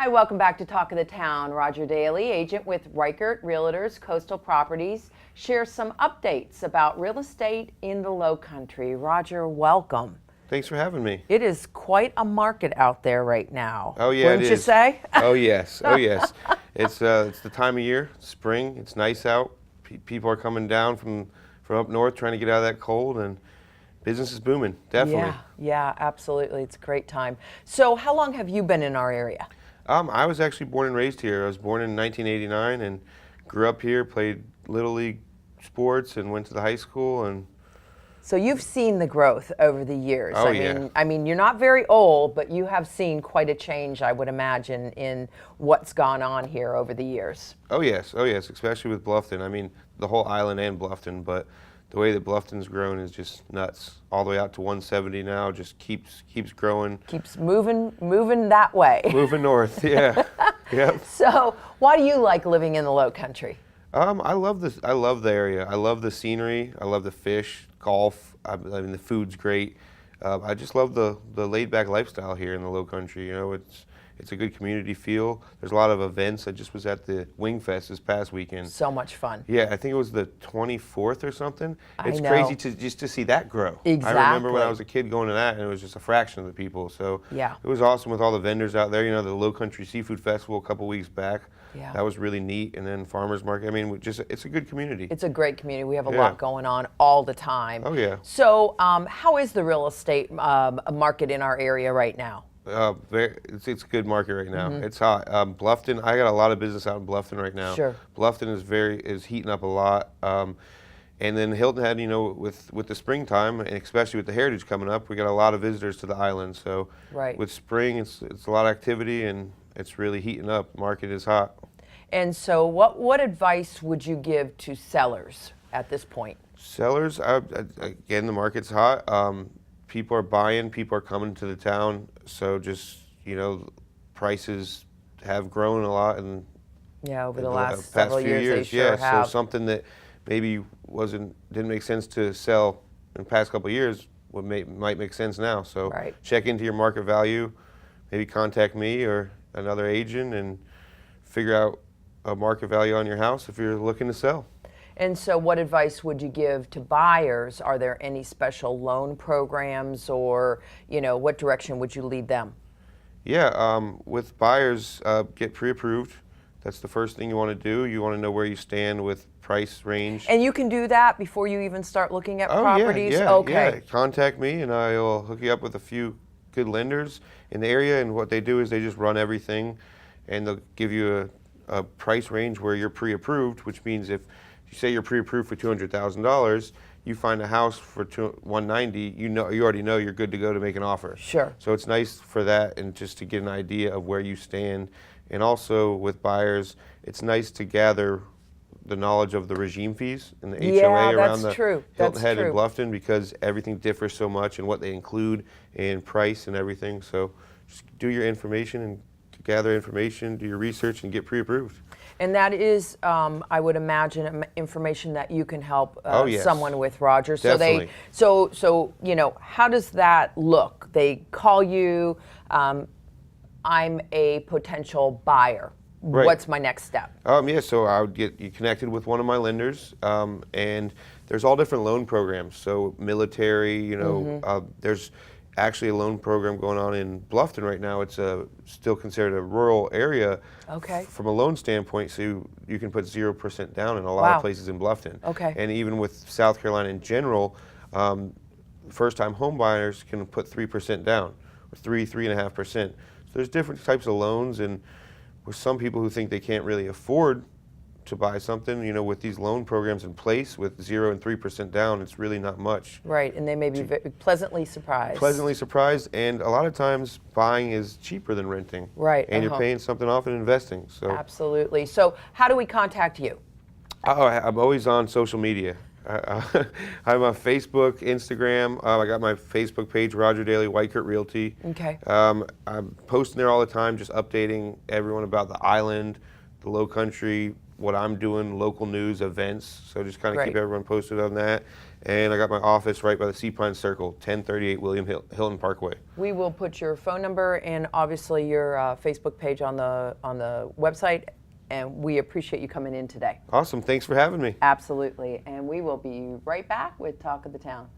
Hi, welcome back to Talk of the Town. Roger Daly, agent with Weichert Realtors, Coastal Properties, shares some updates about real estate in the Low Country. Roger, welcome. Thanks for having me. It is quite a market out there right now. Oh yeah, Wouldn't it you is. say? Oh yes, oh yes. It's the time of year, spring. It's nice out. People are coming down from up north trying to get out of that cold, and business is booming. Definitely. Yeah, absolutely. It's a great time. So, how long have you been in our area? I was actually born and raised here. I was born in 1989 and grew up here. Played Little League sports and went to the high school. And so you've seen the growth over the years. Oh, I mean, you're not very old, but you have seen quite a change, I would imagine, in what's gone on here over the years. Oh yes, especially with Bluffton. I mean, the whole island and Bluffton, but the way that Bluffton's grown is just nuts. All the way out to 170 now, just keeps growing. Keeps moving that way. Moving north, yeah. Yep. So, why do you like living in the Low Country? I love this. I love the area. I love the scenery. I love the fish, golf. I mean, the food's great. I just love the laid-back lifestyle here in the Low Country. You know, it's a good community feel. There's a lot of events. I just was at the Wing Fest this past weekend. So much fun. Yeah, I think it was the 24th or something. It's I know. crazy to see that grow. Exactly. I remember when I was a kid going to that, and it was just a fraction of the people. So yeah, it was awesome with all the vendors out there. You know, the Low Country Seafood Festival a couple weeks back. Yeah. That was really neat. And then Farmers Market. I mean, it's a good community. It's a great community. We have a lot going on all the time. Oh yeah. So, how is the real estate market in our area right now? It's a good market right now. Mm-hmm. It's hot. Bluffton, I got a lot of business out in Bluffton right now. Sure. Bluffton is heating up a lot. And then Hilton Head, you know, with the springtime, and especially with the Heritage coming up, we got a lot of visitors to the island. So with spring, it's a lot of activity, and it's really heating up. The market is hot. And so what advice would you give to sellers at this point? Sellers, again, the market's hot. People are buying, people are coming to the town, so just, you know, prices have grown a lot in over the last past several few years. They sure have. So something that maybe didn't make sense to sell in the past couple of years might make sense now. So check into your market value, maybe contact me or another agent and figure out a market value on your house if you're looking to sell. And so what advice would you give to buyers? Are there any special loan programs, or, you know, what direction would you lead them? Yeah, with buyers, get pre-approved. That's the first thing you want to do. You want to know where you stand with price range. And you can do that before you even start looking at properties? Yeah, okay. Yeah. Contact me and I'll hook you up with a few good lenders in the area, and what they do is they just run everything, and they'll give you a price range where you're pre-approved, which means if you say you're pre-approved for $200,000, you find a house for $190,000, you already know you're good to go to make an offer. Sure. So it's nice for that, and just to get an idea of where you stand. And also with buyers, it's nice to gather the knowledge of the regime fees and the HOA around the Hilton Head and Bluffton, because everything differs so much and what they include in price and everything. So just do your information and gather information, do your research, and get pre-approved. And that is, I would imagine, information that you can help someone with, Roger. Definitely. So you know, how does that look? They call you, I'm a potential buyer. Right. What's my next step? So I would get you connected with one of my lenders, and there's all different loan programs. So military, you know, there's actually a loan program going on in Bluffton right now. It's still considered a rural area from a loan standpoint, so you can put 0% down in a lot of places in Bluffton. And even with South Carolina in general, first-time home buyers can put 3% down, or 3.5%. So there's different types of loans, and with some people who think they can't really afford to buy something, you know, with these loan programs in place with 0 and 3% down, it's really not much. Right, and they may be pleasantly surprised. Pleasantly surprised, and a lot of times buying is cheaper than renting. Right. And you're paying something off and investing. So absolutely. So how do we contact you? I'm always on social media. I'm on Facebook, Instagram. I got my Facebook page, RogerDaly, Weichert Realty. Okay. I'm posting there all the time, just updating everyone about the island, the Low Country, what I'm doing, local news, events. So just kind of keep Great. everyone posted on that. And I got my office right by the Sea Pine Circle, 1038 William Hilton Parkway. We will put your phone number and obviously your Facebook page on the website, and we appreciate you coming in today. Awesome. Thanks for having me. Absolutely. And we will be right back with Talk of the Town.